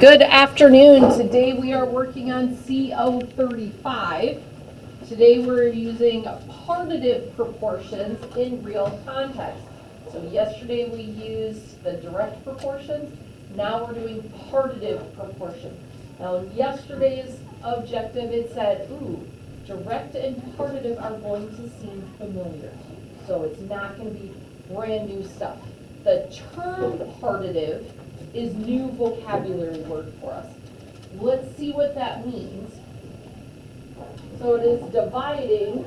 Good afternoon. Today we are working on CO35. Today we're using partitive proportions in real context. So yesterday we used the direct proportions. Now we're doing partitive proportions. Now in yesterday's objective it said, ooh, direct and partitive are going to seem familiar. So it's not going to be brand new stuff. The term partitive is new vocabulary word for us. Let's see what that means. So it is dividing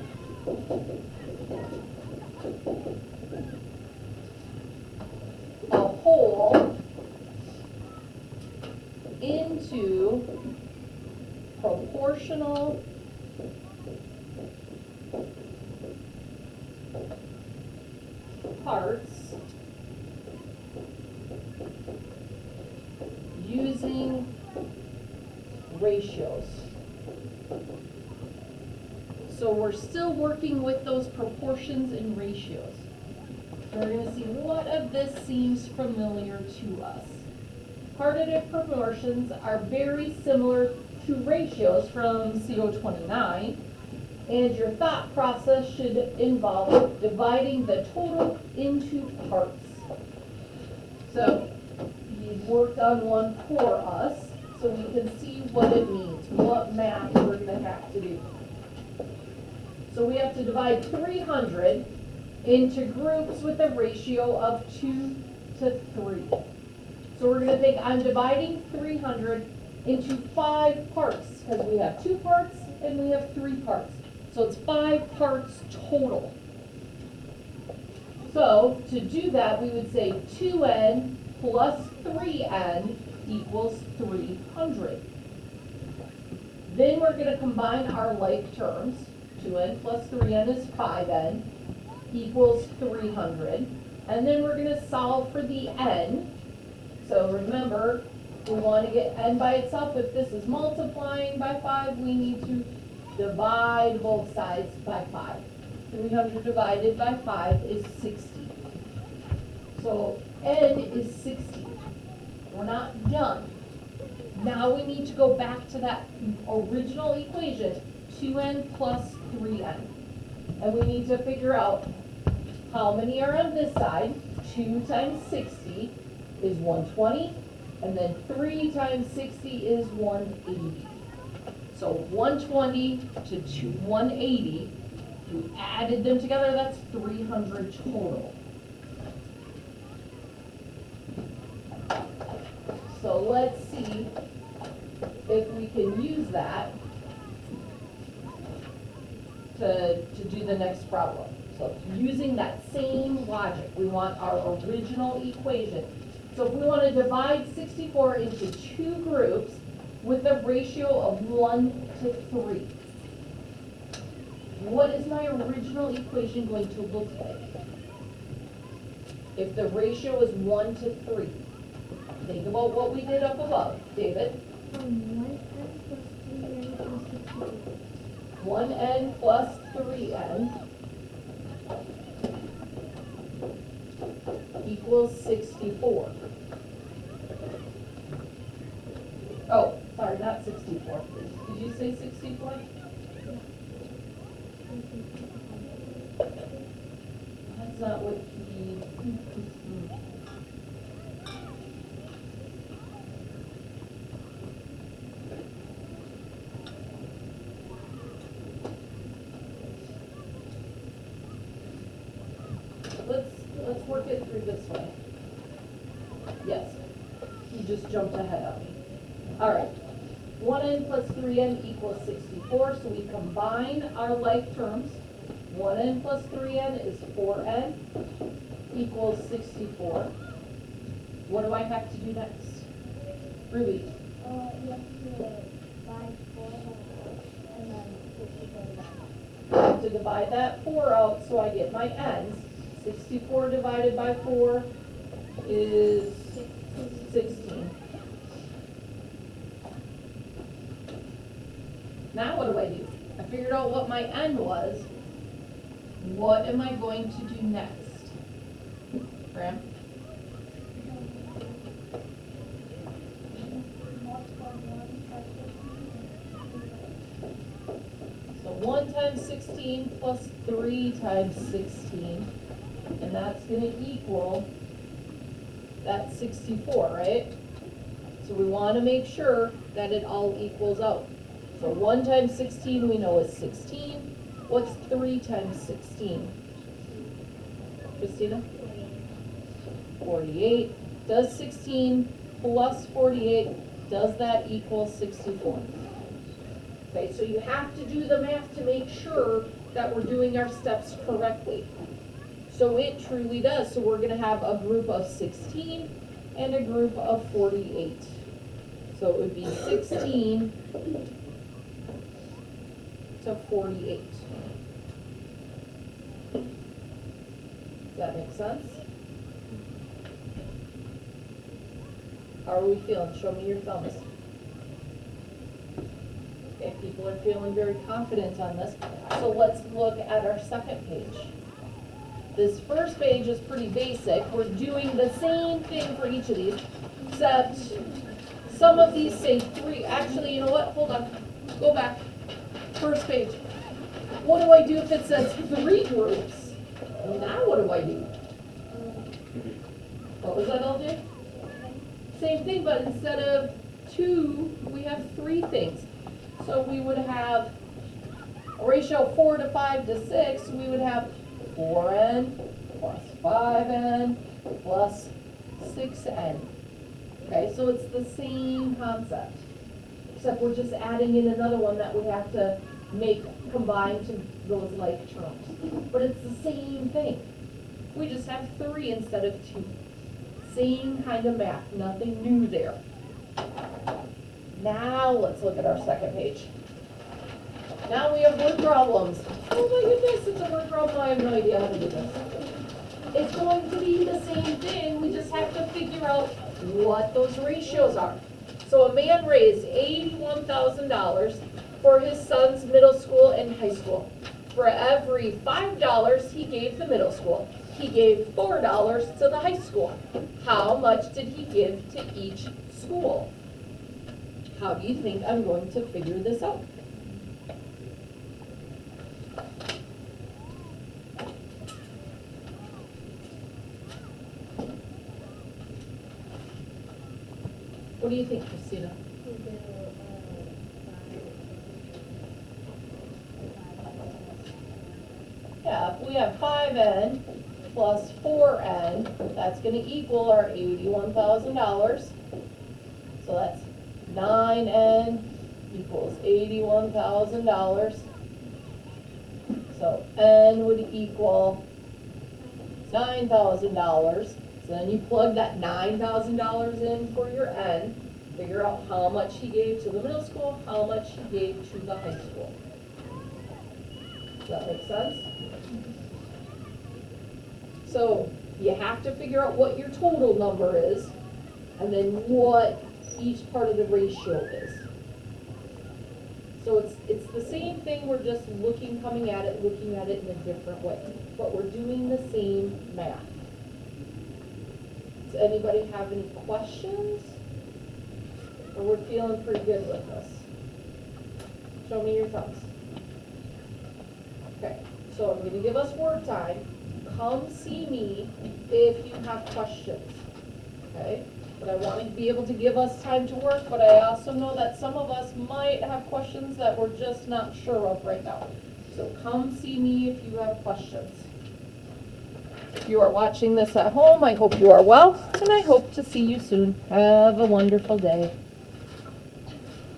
a whole into proportional parts using ratios. So we're still working with those proportions and ratios. So we're going to see what of this seems familiar to us. Partitive proportions are very similar to ratios from CO29, and your thought process should involve dividing the total into parts. So he's worked on one for us, so we can see what it means, what math we're going to have to do. So we have to divide 300 into groups with a ratio of 2 to 3. So we're going to think I'm dividing 300 into 5 parts, because we have 2 parts and we have 3 parts. So it's 5 parts total. So to do that, we would say 2n plus 3n equals 300. Then we're going to combine our like terms. 2n plus 3n is 5n equals 300. And then we're going to solve for the n. So remember, we want to get n by itself. If this is multiplying by 5, we need to divide both sides by 5. 300 divided by 5 is 60. So n is 60. We're not done. Now we need to go back to that original equation, 2n plus 3n. And we need to figure out how many are on this side. 2 times 60 is 120, and then 3 times 60 is 180. So 120 to 180, if we added them together, that's 300 total. So let's see if we can use that to do the next problem. So using that same logic, we want our original equation. So if we want to divide 64 into 2 groups with a ratio of 1 to 3, what is my original equation going to look like? If the ratio is 1 to 3, think about what we did up above. David? 1n plus 3n equals 64. Oh, sorry, not 64. Did you say 64? That's not what he... Let's work it through this way. Yes, you just jumped ahead of me. All right, 1n plus 3n equals 64, so we combine our like terms. 1n plus 3n is 4n equals 64. What do I have to do next? Ruby? You have to divide 4 and then 64. I have to divide that 4 out so I get my n's. 64 divided by 4 is 16. Now what do? I figured out what my n was. What am I going to do next? Graham? 1 times 16 plus 3 times 16, and that's gonna equal that 64, right? So we wanna make sure that it all equals out. So 1 times 16 we know is 16. What's 3 times 16? Christina? 48. Does 16 plus 48, does that equal 64? Okay, so you have to do the math to make sure that we're doing our steps correctly. So it truly does. So we're going to have a group of 16 and a group of 48. So it would be 16 to 48. Does that make sense? How are we feeling? Show me your thumbs. Okay, people are feeling very confident on this. So let's look at our second page. This first page is pretty basic. We're doing the same thing for each of these, except some of these say 3. Actually, you know what? Hold on. Go back. First page. What do I do if it says 3 groups? Now what do I do? What was that, LJ? Same thing, but instead of 2, we have 3 things. So we would have a ratio 4 to 5 to 6. We would have 4n plus 5n plus 6n. Okay, so it's the same concept, except we're just adding in another one that we have to make combine to those like terms. But it's the same thing. We just have 3 instead of 2. Same kind of math, nothing new there. Now let's look at our second page. Now we have word problems. Oh my goodness, it's a word problem. I have no idea how to do this. It's going to be the same thing. We just have to figure out what those ratios are. So a man raised $81,000 for his son's middle school and high school. For every $5 he gave the middle school, he gave $4 to the high school. How much did he give to each school? How do you think I'm going to figure this out? What do you think, Christina? Yeah, if we have 5n plus 4n, that's going to equal our $81,000. So that's 9n equals $81,000. So n would equal $9,000. So then you plug that $9,000 in for your n, figure out how much he gave to the middle school, how much he gave to the high school. Does that make sense? So you have to figure out what your total number is, and then what each part of the ratio is. So it's the same thing, we're just looking at it in a different way. But we're doing the same math. Does anybody have any questions? Or we're feeling pretty good with this? Show me your thumbs. Okay, so I'm going to give us word time. Come see me if you have questions. Okay? But I want to be able to give us time to work, but I also know that some of us might have questions that we're just not sure of right now. So come see me if you have questions. If you are watching this at home, I hope you are well, and I hope to see you soon. Have a wonderful day.